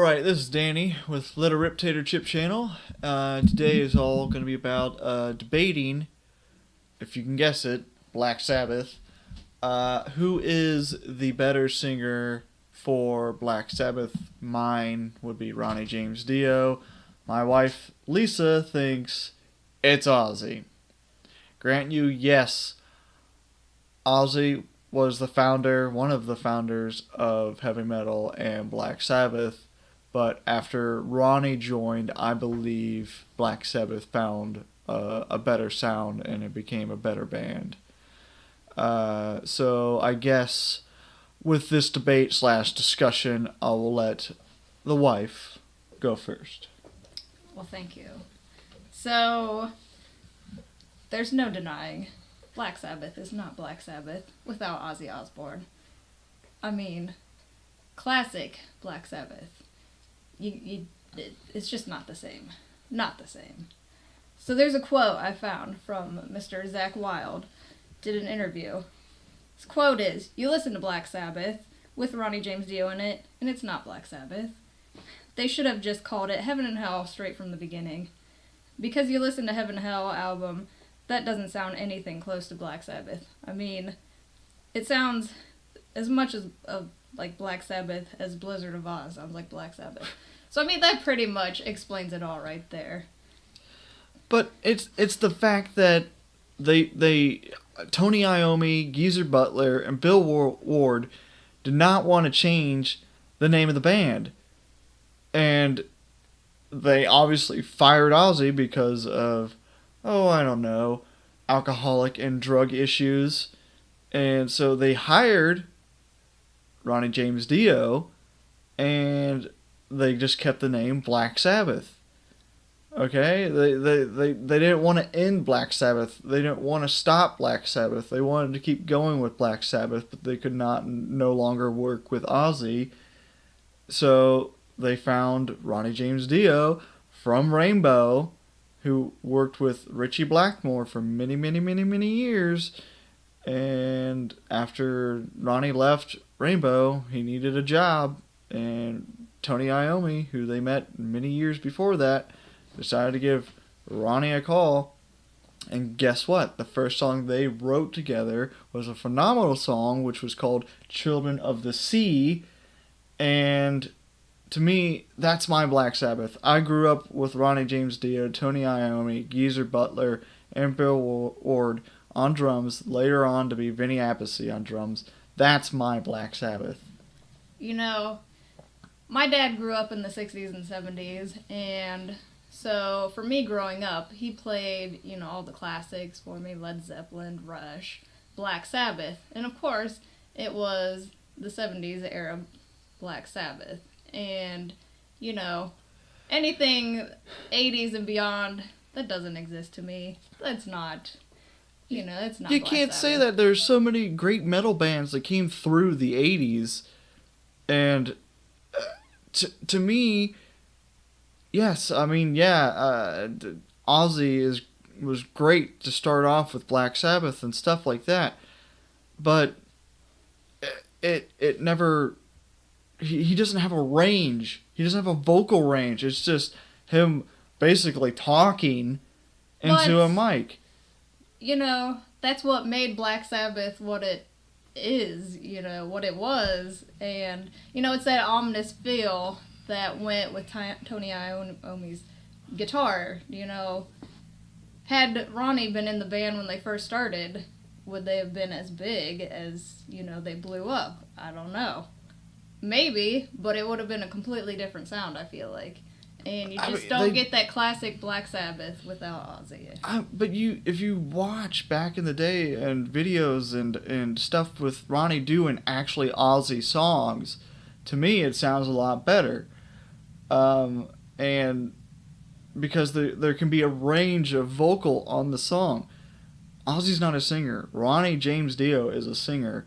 Alright, this is Danny with Little Rip Tater Chip Channel. Today is all going to be about debating, if you can guess it, Black Sabbath. Who is the better singer for Black Sabbath? Mine would be Ronnie James Dio. My wife, Lisa, thinks it's Ozzy. Grant you, yes, Ozzy was the founder, one of the founders of heavy metal and Black Sabbath. But after Ronnie joined, I believe Black Sabbath found a better sound and it became a better band. So I guess with this debate / discussion, I will let the wife go first. Well, thank you. So, there's no denying Black Sabbath is not Black Sabbath without Ozzy Osbourne. I mean, classic Black Sabbath. It's just not the same. Not the same. So there's a quote I found from Mr. Zach Wilde. Did an interview. His quote is, "You listen to Black Sabbath with Ronnie James Dio in it, and it's not Black Sabbath. They should have just called it Heaven and Hell straight from the beginning. Because you listen to Heaven and Hell album, that doesn't sound anything close to Black Sabbath. I mean, it sounds as much as like Black Sabbath as Blizzard of Oz sounds like Black Sabbath." So I mean, that pretty much explains it all right there. But it's the fact that they Tony Iommi, Geezer Butler, and Bill Ward did not want to change the name of the band. And they obviously fired Ozzy because of, I don't know, alcoholic and drug issues. And so they hired Ronnie James Dio, and they just kept the name Black Sabbath. Okay? They didn't want to end Black Sabbath. They didn't want to stop Black Sabbath. They wanted to keep going with Black Sabbath, but they could no longer work with Ozzy. So they found Ronnie James Dio from Rainbow, who worked with Ritchie Blackmore for many, many, many, many years. And after Ronnie left Rainbow, he needed a job. And Tony Iommi, who they met many years before that, decided to give Ronnie a call. And guess what? The first song they wrote together was a phenomenal song, which was called Children of the Sea. And to me, that's my Black Sabbath. I grew up with Ronnie James Dio, Tony Iommi, Geezer Butler, and Bill Ward on drums, later on to be Vinny Appice on drums. That's my Black Sabbath. You know, my dad grew up in the 60s and 70s, and so for me growing up, he played, all the classics for me, Led Zeppelin, Rush, Black Sabbath, and of course, it was the 70s era Black Sabbath. And, anything 80s and beyond, that doesn't exist to me. That's not, it's not You Black can't Sabbath. say that. There's so many great metal bands that came through the 80s. And to me, yes, I mean, Ozzy was great to start off with Black Sabbath and stuff like that. But it never... He doesn't have a range. He doesn't have a vocal range. It's just him basically talking into a mic. That's what made Black Sabbath what it is, what it was. And, it's that ominous feel that went with Tony Iommi's guitar. Had Ronnie been in the band when they first started, would they have been as big as, they blew up? I don't know. Maybe, but it would have been a completely different sound, I feel like. And you just don't get that classic Black Sabbath without Ozzy. But if you watch back in the day and videos and stuff with Ronnie doing actually Ozzy songs, to me it sounds a lot better. And because there can be a range of vocal on the song. Ozzy's not a singer. Ronnie James Dio is a singer.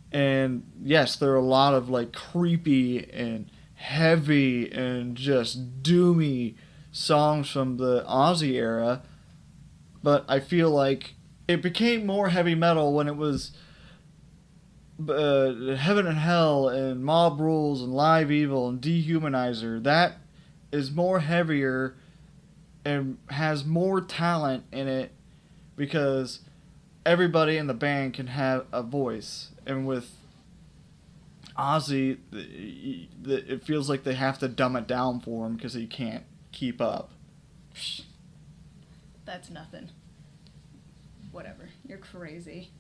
And yes, there are a lot of creepy and heavy and just doomy songs from the Ozzy era, but I feel like it became more heavy metal when it was Heaven and Hell and Mob Rules and Live Evil and Dehumanizer, that is more heavier and has more talent in it because everybody in the band can have a voice. And with Ozzy, it feels like they have to dumb it down for him because he can't keep up. That's nothing. Whatever. You're crazy.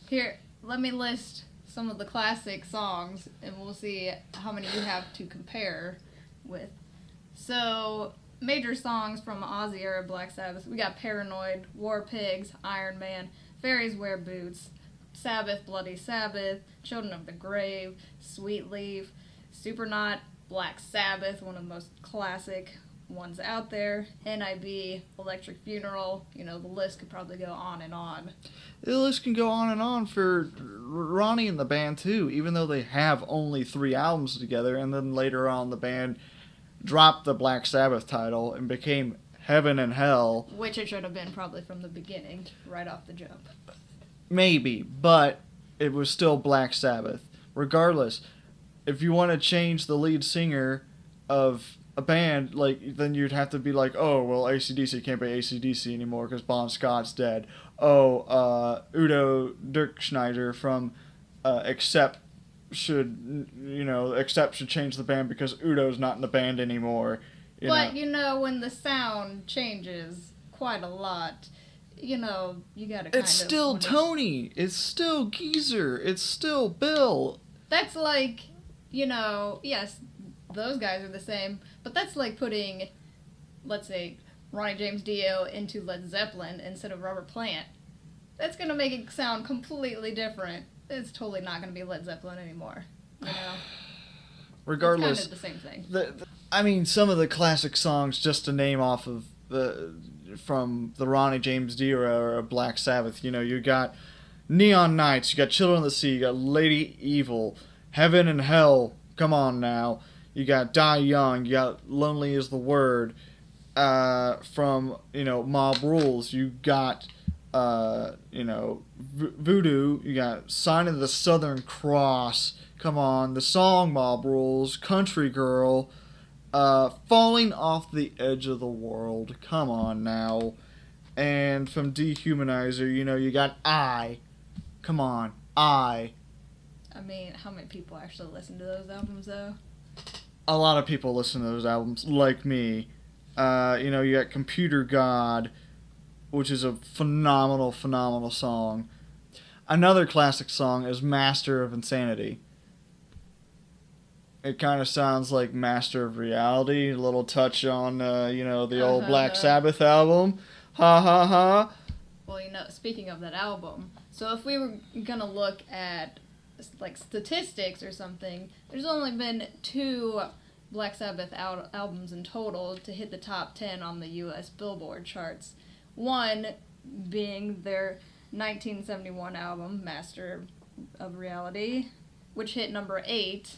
Here, let me list some of the classic songs, and we'll see how many you have to compare with. So, major songs from Ozzy era Black Sabbath. We got Paranoid, War Pigs, Iron Man, Fairies Wear Boots, Sabbath, Bloody Sabbath, Children of the Grave, Sweet Leaf, Supernaut, Black Sabbath, one of the most classic ones out there, NIB, Electric Funeral. You know, the list could probably go on and on. The list can go on and on for Ronnie and the band too, even though they have only 3 albums together, and then later on the band dropped the Black Sabbath title and became Heaven and Hell. Which it should have been probably from the beginning, right off the jump. Maybe, but it was still Black Sabbath. Regardless, if you want to change the lead singer of a band, then you'd have to be like, oh, well, AC/DC can't be AC/DC anymore because Bon Scott's dead. Oh, Udo Dirkschneider from Accept should change the band because Udo's not in the band anymore. But when the sound changes quite a lot, you gotta It's still Tony. It's still Geezer. It's still Bill. That's like, yes, those guys are the same, but that's like putting, let's say, Ronnie James Dio into Led Zeppelin instead of Robert Plant. That's gonna make it sound completely different. It's totally not gonna be Led Zeppelin anymore, Regardless, it's kind of the same thing. Some of the classic songs, just to name off of from the Ronnie James Dio era of Black Sabbath, you got Neon Nights, you got Children of the Sea, you got Lady Evil, Heaven and Hell, come on now, you got Die Young, you got Lonely is the Word, from, Mob Rules, you got, Voodoo, you got Sign of the Southern Cross, come on, the song Mob Rules, Country Girl, Falling Off the Edge of the World, come on now, and from Dehumanizer, you got I, come on, I. How many people actually listen to those albums, though? A lot of people listen to those albums, like me. You got Computer God, which is a phenomenal, phenomenal song. Another classic song is Master of Insanity. It kind of sounds like Master of Reality, a little touch on, the old Black Sabbath album. Ha ha ha. Well, speaking of that album, so if we were gonna look at, statistics or something, there's only been 2 Black Sabbath albums in total to hit the top 10 on the U.S. Billboard charts. One being their 1971 album, Master of Reality, which hit number 8,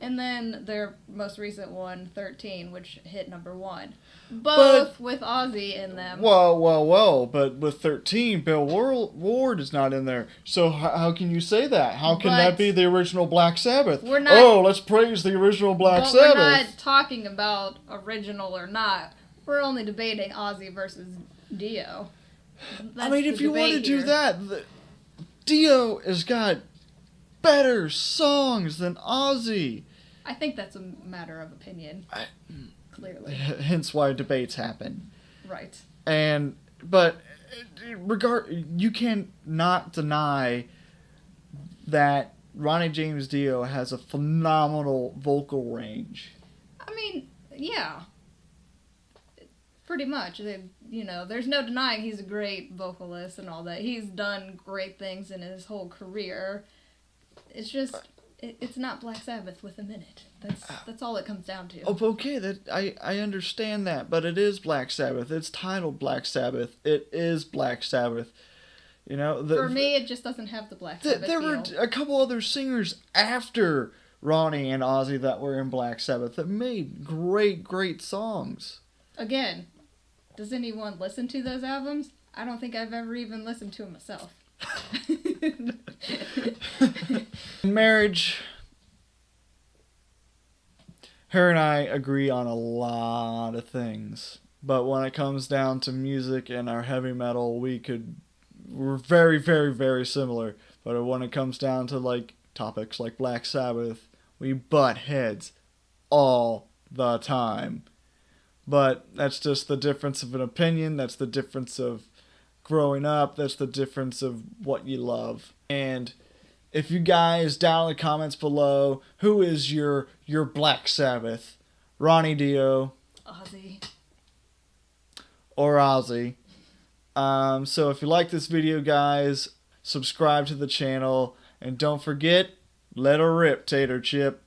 and then their most recent one, 13, which hit number 1. Both with Ozzy in them. Whoa, but with 13, Bill Ward is not in there. So how can you say that? How can that be the original Black Sabbath? Let's praise the original Black Sabbath. We're not talking about original or not. We're only debating Ozzy versus Dio. If you want to do that, Dio has got better songs than Ozzy. I think that's a matter of opinion. Clearly. Hence why debates happen. Right. But you can't not deny that Ronnie James Dio has a phenomenal vocal range. Yeah. Pretty much. There's no denying he's a great vocalist and all that. He's done great things in his whole career. It's just, it's not Black Sabbath with a minute. That's all it comes down to. Okay, I understand that, but it is Black Sabbath. It's titled Black Sabbath. It is Black Sabbath. For me, it just doesn't have the Black Sabbath There feel. were a couple other singers after Ronnie and Ozzy that were in Black Sabbath that made great, great songs. Again, does anyone listen to those albums? I don't think I've ever even listened to them myself. In marriage, her and I agree on a lot of things. But when it comes down to music and our heavy metal, we're very, very, very similar. But when it comes down to like topics like Black Sabbath, we butt heads all the time. But that's just the difference of an opinion. That's the difference of growing up. That's the difference of what you love. And if you guys down in the comments below, who is your Black Sabbath? Ronnie Dio Ozzy. or Ozzy? So if you like this video, guys, subscribe to the channel. And don't forget, let her rip, Tater Chip.